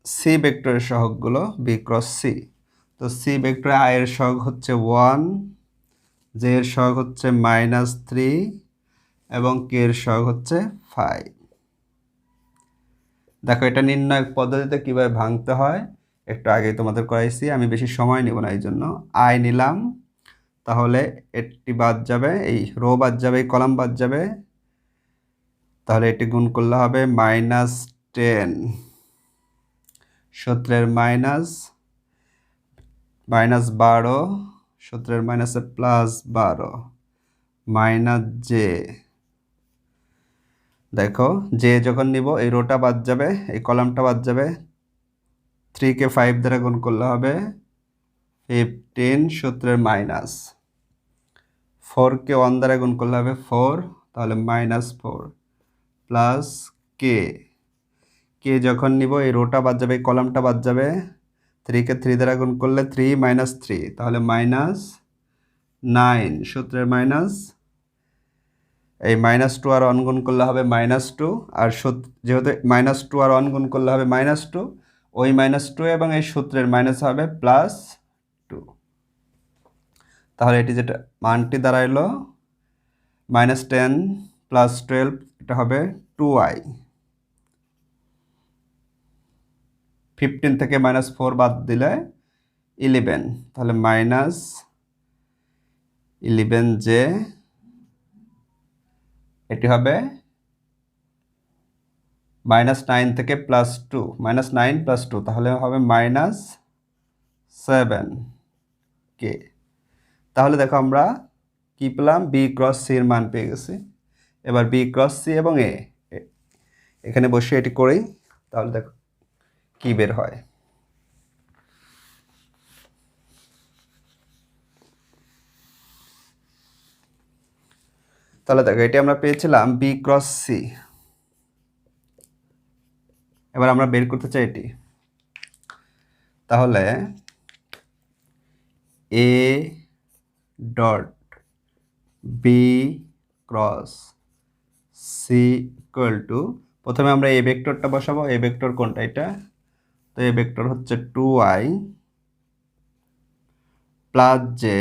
সি ভেক্টরের সহগগুলো বি ক্রস সি। তো সি ভেক্টরে আয়ের সহগ হচ্ছে 1, জে এর সহগ হচ্ছে -3 এবং কে এর সহগ হচ্ছে 5। দেখো এটা নির্ণায়ক পদ্ধতিতে কিভাবে ভাঙতে হয় একটু আগে তোমাদের করাইছি, আমি বেশি সময় নেব না, এই জন্য আই নিলাম। তাহলে এটি বাদ যাবে, এই রো বাদ যাবে, এই কলাম বাদ যাবে। তাহলে এটি গুণ করলে হবে -10, সূত্রের -12, সূত্রের মাইনাসে +12, -j। দেখো জে যখন নিব এই রোটা বাদ যাবে, এই কলামটা বাদ যাবে। 3 কে 5 দ্বারা গুণ করলে হবে 15, সূত্রের মাইনাস। 4 কে 1 দ্বারা গুণ করলে হবে 4, তাহলে -4 প্লাস কে। কে যখন নিব এই রোটা বাদ যাবে, এই কলামটা বাদ যাবে। 3 কে 3 দ্বারা গুণ করলে 3 -3, তাহলে -9, সূত্রের মাইনাস। এই -2 আর 1 গুণ করলে হবে -2, আর যেহেতু -2 আর 1 গুণ করলে হবে -2, ওই -2 এবং এই সূত্রের মাইনাস হবে +2। তাহলে এটি যেটা মানটি দাঁড়াইলো -10 + 12, এটা হবে 2i। 15 থেকে -4 বাদ দিলে 11, তাহলে -11j। এটি হবে -9 থেকে +2, -9 + 2, তাহলে হবে -7k। তাহলে দেখো আমরা কি পেলাম, বি ক্রস সি এর মান পেয়ে গেছি। এবার বি ক্রস সি এবং এ এখানে বসে এটি করেই, তাহলে দেখো কি বের হয়। তাহলে দেখো এটি আমরা পেয়েছিলাম বি ক্রস সি। এবার আমরা বের করতে চাই এটি। তাহলে A dot B cross C equal to, প্রথমে আমরা এ ভেক্টরটা বসাবো। এ ভেক্টর কোনটা, এটা? তো এ ভেক্টর হচ্ছে 2i প্লাস জে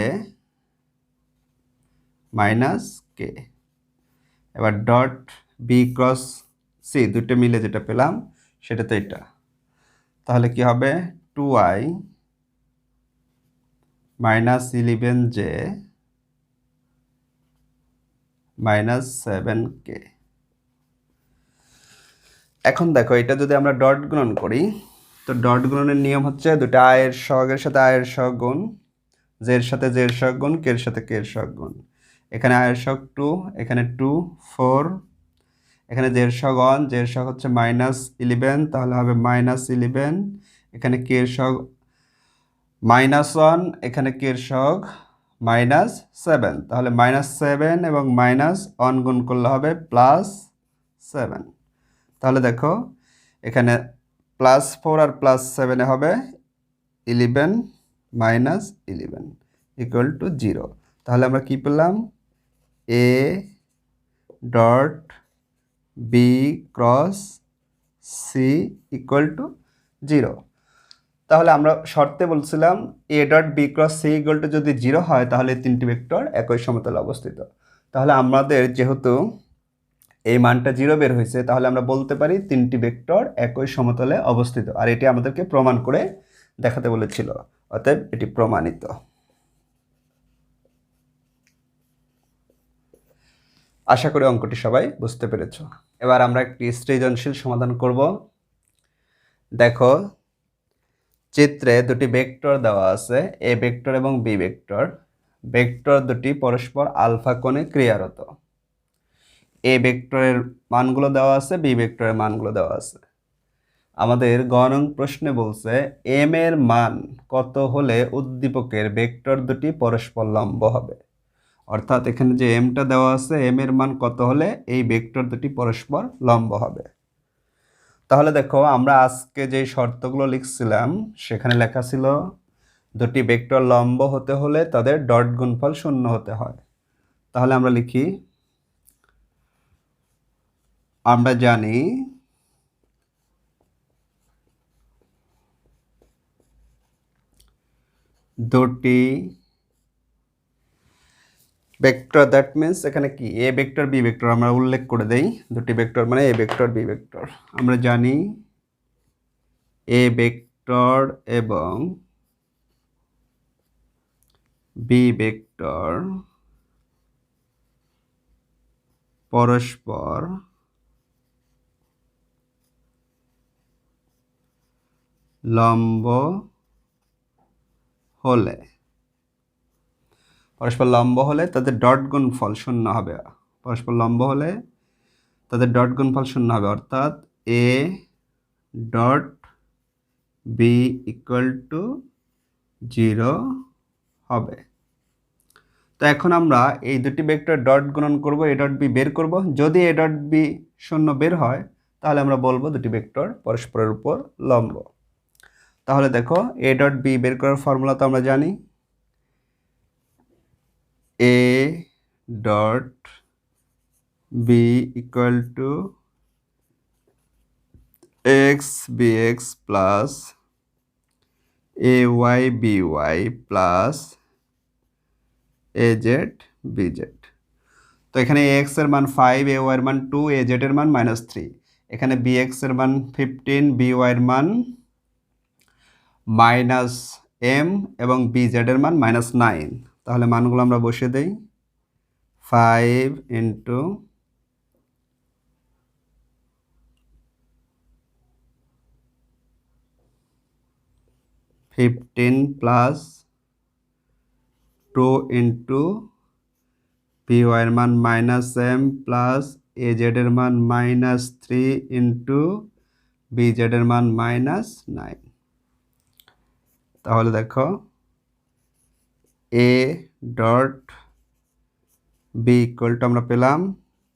মাইনাস কে। এবার ডট বি ক্রস সি দুটো মিলে যেটা পেলাম সেটা তো এটা। তাহলে কি হবে 2i minus 11j minus 7k। এখন দেখো এটা যদি আমরা ডট গুণন করি, তো ডট গুণনের নিয়ম হচ্ছে দুটো আয়ের সহগের সাথে আয়ের সহগ গুণ, জের সাথে জের সহগ গুণ, কের সাথে কের সহগ গুণ। এখানে আয়ের সহগ 2, এখানে 2 4, এখানে জের সহগ 1, জের সহগ হচ্ছে -11, তাহলে হবে -11। এখানে কের সহগ -1, এখানে কের সহগ -7, তাহলে -7 এবং -1 গুণ করলে হবে +7। তাহলে দেখো এখানে +4 আর +7 হবে 11 -11 ইকুয়াল টু 0। তাহলে আমরা কি পেলাম? A dot B cross C equal to 0। তাহলে আমরা শর্তে বলছিলাম A dot B cross C equal to যদি 0 হয় তাহলে তিনটি ভেক্টর একই সমতলে অবস্থিত। তাহলে আমাদের যেহেতু এই মানটা 0 বের হয়েছে, তাহলে আমরা বলতে পারি তিনটি ভেক্টর একই সমতলে অবস্থিত, আর এটি আমাদেরকে প্রমাণ করে দেখাতে বলেছিল, অতএব এটি প্রমাণিত। আশা করি অঙ্কটি সবাই বুঝতে পেরেছ। এবার আমরা একটি সৃজনশীল সমাধান করব। দেখো চিত্রে দুটি ভেক্টর দেওয়া আছে, এ ভেক্টর এবং বি ভেক্টর। ভেক্টর দুটি পরস্পর আলফা কোণে ক্রিয়ারত। এ ভেক্টরের মানগুলো দেওয়া আছে, বি ভেক্টরের মানগুলো দেওয়া আছে। আমাদের গ নং প্রশ্নে বলছে এম এর মান কত হলে উদ্দীপকের ভেক্টর দুটি পরস্পর লম্ব হবে। অর্থাৎ এখানে যে এমটা দেওয়া আছে, এম এর মান কত হলে এই ভেক্টর দুটি পরস্পর লম্ব হবে। তাহলে দেখো আমরা আজকে যে শর্তগুলো লিখছিলাম সেখানে লেখা ছিল দুটি ভেক্টর লম্ব হতে হলে তাদের ডট গুণফল 0 হতে হয়। তাহলে আমরা লিখি, আমরা জানি দুটি ভেক্টর, দ্যাট মিন্স এখানে কি এ ভেক্টর বি ভেক্টর আমরা উল্লেখ করে দেই। দুটি ভেক্টর মানে এ ভেক্টর বি ভেক্টর। আমরা জানি এ ভেক্টর এবং বি ভেক্টর পরস্পর লম্ব হলে তাদের ডট গুণফল 0 হবে। পরস্পর লম্ব হলে তাদের ডট গুণফল 0 হবে, অর্থাৎ A dot B equal to 0 হবে। তো এখন আমরা এই দুটি ভেক্টর ডট গুণন করব, এ ডট বি বের করব। যদি এ ডট বি 0 বের হয় তাহলে আমরা বলবো দুটি ভেক্টর পরস্পরের উপর লম্ব। তাহলে দেখো এ ডট বি বের করার ফর্মুলা তো আমরা জানি, A dot B equal to X B X plus A Y B Y plus A Z B Z. তো এখানে এক্স এর মান 5, এ ওয়াই এর মান 2, এ জেড এর মান -3। এখানে বি এক্স এর মান 15, বি ওয়াই এর মান -m এবং বি জেড এর মান -9। তাহলে মানগুলো আমরা বসিয়ে দেই। 5 into 15 plus 2 into B Y এর মান -m প্লাস এ জেড এর মান -3 ইন্টু বি জেড এর মান -9। তাহলে দেখো A dot B equal to আমরা পেলাম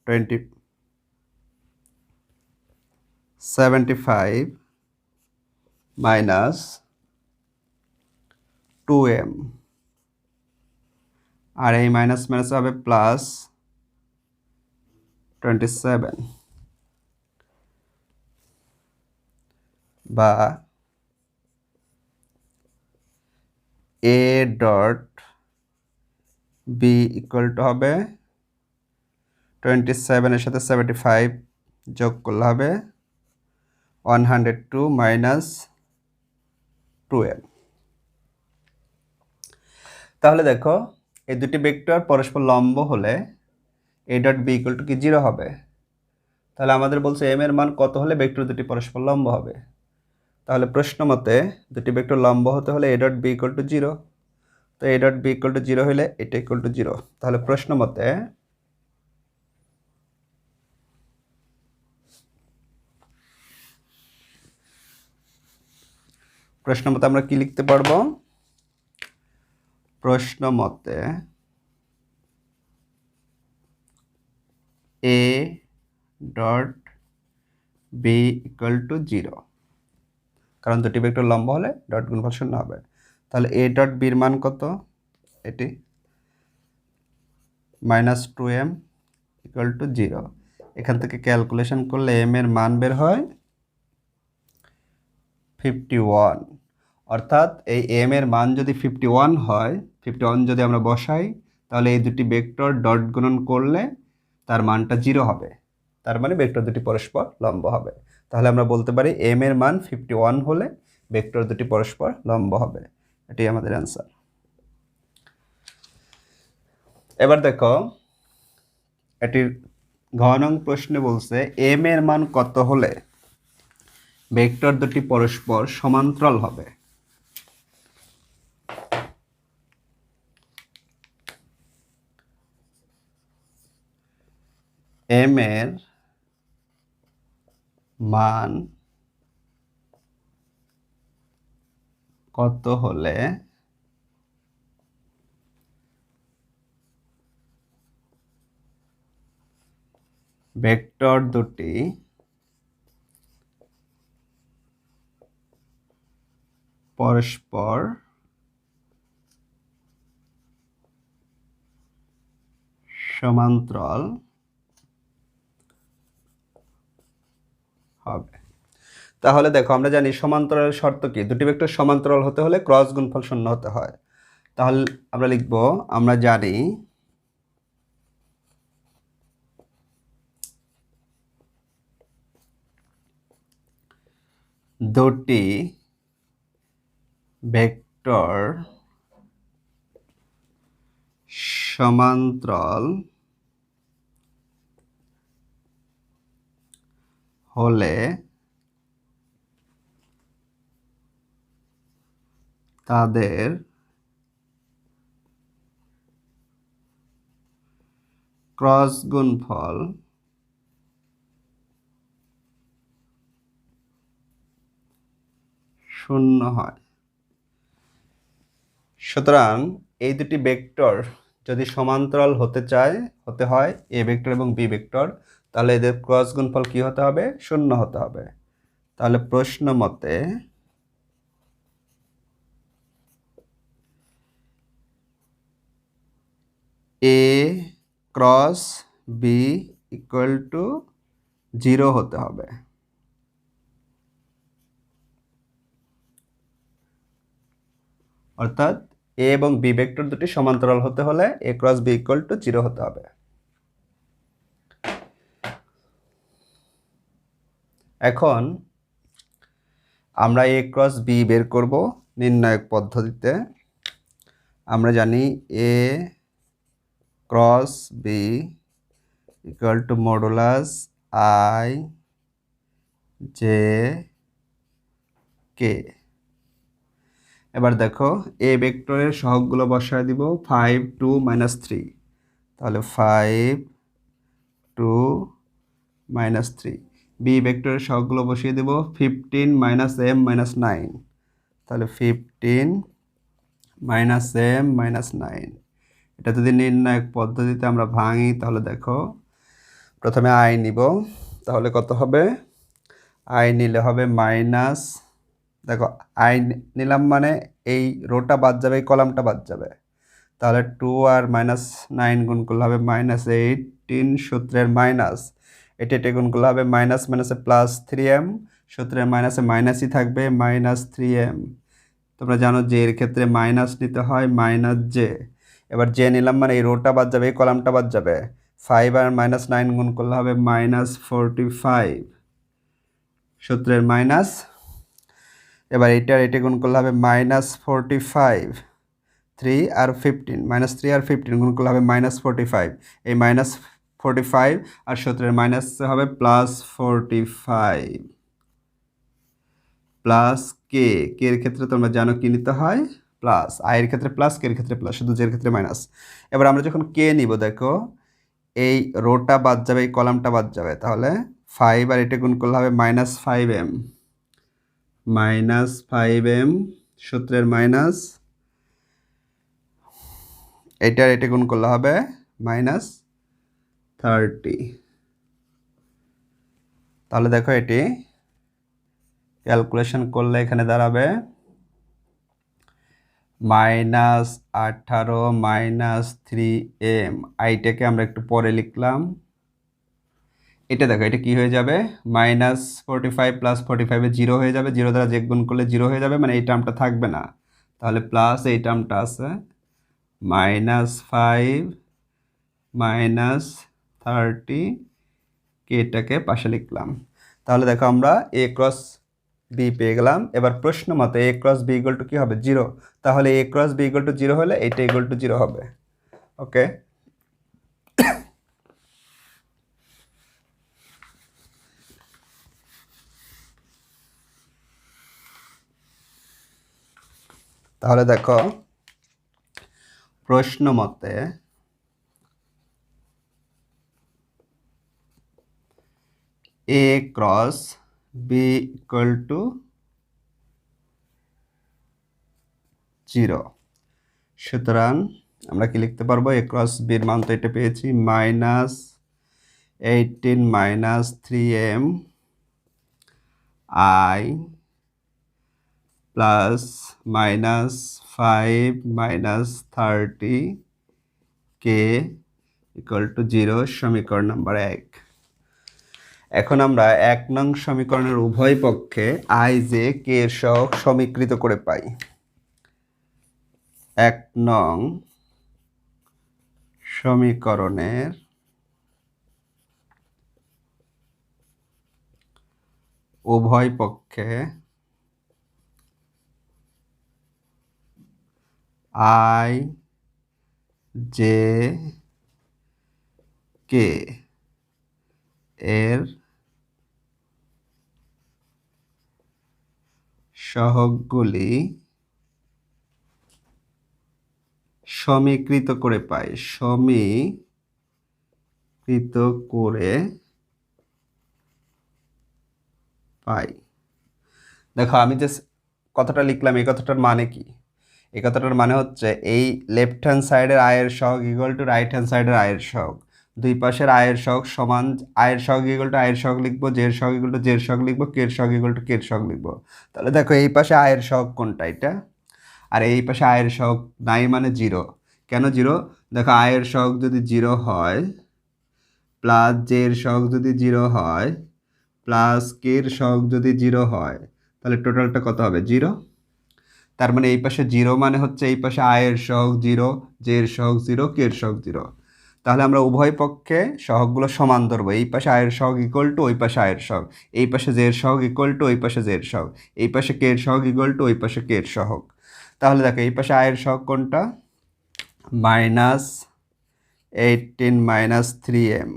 75 মাইনাস 2m, আর এই মাইনাস মাইনাস হবে প্লাস 27 বা A dot B equal to হবে 27 এর সাথে 75 যোগ করলে হবে 102 মাইনাস 2m। তাহলে দেখো এই দুটি ভেক্টর পরস্পর লম্ব হলে A dot B equal to কি 0 হবে। তাহলে আমাদের বলছে এম এর মান কত হলে ভেক্টর দুটি পরস্পর লম্ব হবে। তাহলে প্রশ্ন মতে দুটি ভেক্টর লম্ব হতে হলে A dot B equal to 0। তো A dot B equal to 0 হলে এটা ইকুয়াল টু 0। তাহলে প্রশ্ন মতে আমরা কি লিখতে পারবো? প্রশ্ন মতে A dot B equal to 0, কারণ দুটি ভেক্টর লম্ব হলে ডট গুণফল 0 হবে। তাহলে এ ডট বির মান কত? এটি -2m ইকুয়াল টু 0। এখান থেকে ক্যালকুলেশন করলে এম এর মান বের হয় 51। অর্থাৎ এই এম এর মান যদি 51 হয়, 51 যদি আমরা বসাই, তাহলে এই দুটি ভেক্টর ডট গুণন করলে তার মানটা 0 হবে। তার মানে ভেক্টর দুটি পরস্পর লম্ব হবে। তাহলে আমরা বলতে পারি এম এর মান 51 হলে ভেক্টর দুটি পরস্পর লম্ব হবে। এটাই আমাদের অ্যান্সার। এবার দেখো এটির ঘ নং প্রশ্নে বলছে এম এর মান কত হলে ভেক্টর দুটি পরস্পর সমান্তরাল হবে। এম এর মান কত হলে ভেক্টর দুটি পরস্পর সমান্তরাল হবে। তাহলে দেখো আমরা জানি সমান্তরালের শর্ত কি? দুটি ভেক্টর সমান্তরাল হতে হলে ক্রস গুণফল 0 হতে হয়। তাহলে আমরা লিখব, আমরা জানি দুটি ভেক্টর সমান্তরাল হলে তাদের ক্রস গুণফল শূন্য হয়। সুতরাং এই দুটি ভেক্টর যদি সমান্তরাল হতে হয় এ ভেক্টর এবং বি ভেক্টর, তাহলে এদের ক্রস গুণফল কি হতে হবে? 0 হতে হবে। তাহলে প্রশ্ন মতে এ ক্রস বি ইকুয়াল টু 0 হতে হবে। অর্থাৎ এ এবং বি ভেক্টর দুটি সমান্তরাল হতে হলে এ ক্রস বি ইকুয়াল টু 0 হতে হবে। এখন আমরা এ ক্রস বি বের করব নির্ণায়ক পদ্ধতিতে। আমরা জানি A cross B equal to modulus I J K. এবার দেখো এ ভেক্টরের সহগগুলো বসায় দিব 5 2 -3। তাহলে 5 2 -3। বি ভেক্টরের সহগগুলো বসিয়ে দেব 15 - m - 9। তাহলে 15 - m - 9। এটা যদি নির্ণায়ক পদ্ধতিতে আমরা ভাঙি তাহলে দেখো প্রথমে আই নিব, তাহলে কত হবে? আই নিলে হবে মাইনাস, দেখো আই নিলাম মানে এই রোটা বাদ যাবে, এই কলামটা বাদ যাবে। তাহলে 2 আর -9 গুণ করলে হবে -18 সূত্রের মাইনাস, এটা গুণ করলে হবে মাইনাসে +3m, সূত্রের মাইনাসে মাইনাসই থাকবে -3m। তোমরা জানো যে এর ক্ষেত্রে মাইনাস নিতে হয় মাইনাস জে। এবার জে নিলাম মানে এই রোটা বাদ যাবে, এই কলামটা বাদ যাবে। 5 আর -9 গুণ করলে হবে -45, সূত্রের মাইনাস। এবার এটা গুণ করলে হবে -45, 3 আর 15, -3 আর 15 গুণ করলে হবে -45। এই -45 আর সূত্রের মাইনাস হবে +45 প্লাস কে। কে এর ক্ষেত্রে তোমরা জানো কি নিতে হয় প্লাস, আই এর ক্ষেত্রে প্লাস, কে এর ক্ষেত্রে প্লাস, শুধু জের ক্ষেত্রে মাইনাস। এবার আমরা যখন কে নিব দেখো এই রোটা বাদ যাবে, এই কলামটা বাদ যাবে, তাহলে 5 আর এটা গুণ করলে হবে -5m, -5m সূত্রের মাইনাস। এটা আর এটা গুণ করলে হবে -30। তাহলে দেখো এটি ক্যালকুলেশন করলে এখানে দাঁড়াবে -18 -3m। আইটাকে আমরা একটু পরে লিখলাম। এটা দেখো এটা কি হয়ে যাবে, -45 + 45 0 হয়ে যাবে, 0 দ্বারা যে গুণ করলে 0 হয়ে যাবে, মানে এই টার্মটা থাকবে না। তাহলে প্লাস এই টার্মটা আছে -5 -30, কেটাকে পাশে লিখলাম। তাহলে দেখো আমরা a × b পেয়ে গেলাম। এবার প্রশ্ন মতে a × b = কি হবে 0, তাহলে a × b = 0 হলে এটা = 0 হবে। ওকে, তাহলে দেখো প্রশ্ন মতে a × b = 0, সুতরাং আমরা কি লিখতে পারবো, a × b এর মান তো এটা পেয়েছি -18 -3m I প্লাস -5 -30 k = 0, সমীকরণ নাম্বার 1। এখন আমরা 1 নং সমীকরণের উভয় পক্ষে i j k এর সহগ সমীকৃত করে পাই। 1 নং সমীকরণের উভয় পক্ষে i j k এর সহগগুলি সমীকৃত করে পাই, সমীকৃত করে পাই। দেখো আমি যে কথাটা লিখলাম এই কথাটার মানে কি, এই কথাটার মানে হচ্ছে এই লেফট হ্যান্ড সাইডের আয়ের সহগ ইকুয়াল টু রাইট হ্যান্ড সাইডের আয়ের সহগ, দুই পাশের আয়ের সহগ সমান। আয়ের সহগ ইকুয়াল টু আয়ের সহগ লিখবো, জের সহগ ইকুয়াল টু জের সহগ লিখবো, কের সহগ ইকুয়াল টু কের সহগ লিখবো। তাহলে দেখো এই পাশে আয়ের সহগ কোনটা, এটা, আর এই পাশে আয়ের সহগ নাই মানে 0। কেন 0, দেখো আয়ের সহগ যদি 0 হয় প্লাস জের সহগ যদি 0 হয় প্লাস কের সহগ যদি 0 হয়, তাহলে টোটালটা কত হবে 0। তার মানে এই পাশে 0 মানে হচ্ছে এই পাশে আয়ের সহগ 0, জের সহগ 0, কের সহগ 0। তাহলে আমরা উভয় পক্ষে সহগগুলো সমান ধরবো, এই পাশে আয়ের সহগ ইকুয়াল টু ওই পাশে আয়ের সহগ, এই পাশে জের সহগ ইকুয়াল টু ওই পাশে জের সহগ, এই পাশে কের সহগ ইকুয়াল টু ওই পাশে কের সহগ। তাহলে দেখো এই পাশে আয়ের সহগ কোনটা, -18 -3m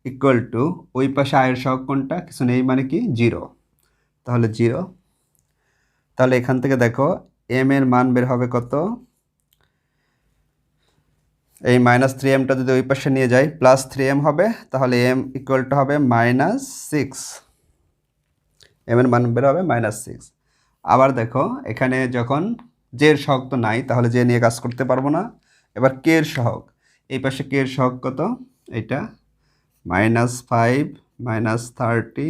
ইকুয়াল টু ওই পাশে আয়ের সহগ কোনটা, কিছু নেই মানে কি 0, তাহলে 0। তাহলে এখান থেকে দেখো m এর মান বের হবে কত, এই -3mটা যদি ওই পাশে নিয়ে যাই +3m হবে, তাহলে m ইকুয়াল টু হবে -6, m এর মান বের হবে -6। আবার দেখো এখানে যখন জের সহগ তো নাই, তাহলে জে নিয়ে কাজ করতে পারবো না। এবার কের সহগ, এই পাশে কের সহগ কত, এটা -5 -30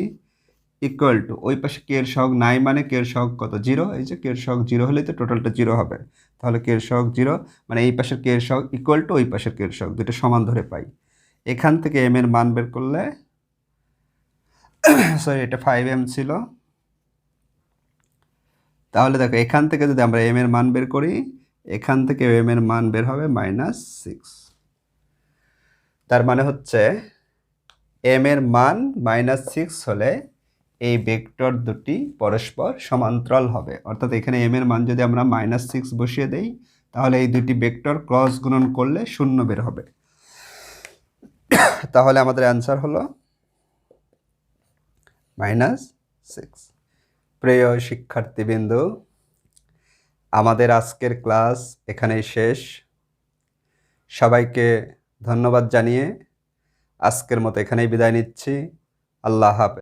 ইকুয়াল টু ওই পাশে কের সহগ নাই মানে কের সহগ কত 0, এই যে কের সহগ 0 হলেই তো টোটালটা 0 হবে। তাহলে কের সহগ 0 মানে এই পাশের কের সহগ ইকুয়াল টু ওই পাশের কের সহগ, দুটো সমান ধরে পাই। এখান থেকে m এর মান বের করলে সরি এটা 5m ছিল, তাহলে দেখো এখান থেকে যদি আমরা এম এর মান বের করি, এখান থেকে এম এর মান বের হবে -6। তার মানে হচ্ছে এম এর মান -6 হলে এই ভেক্টর দুটি পরস্পর সমান্তরাল হবে। অর্থাৎ এখানে এম এর মান যদি আমরা -6 বসিয়ে দেই, তাহলে এই দুটি ভেক্টর ক্রস গুণন করলে 0 বের হবে। তাহলে আমাদের অ্যান্সার হলো -6। প্রিয় শিক্ষার্থীবৃন্দ, আমাদের আজকের ক্লাস এখানেই শেষ। সবাইকে ধন্যবাদ জানিয়ে আজকের মতো এখানেই বিদায় নিচ্ছি। আল্লাহ হাফেজ।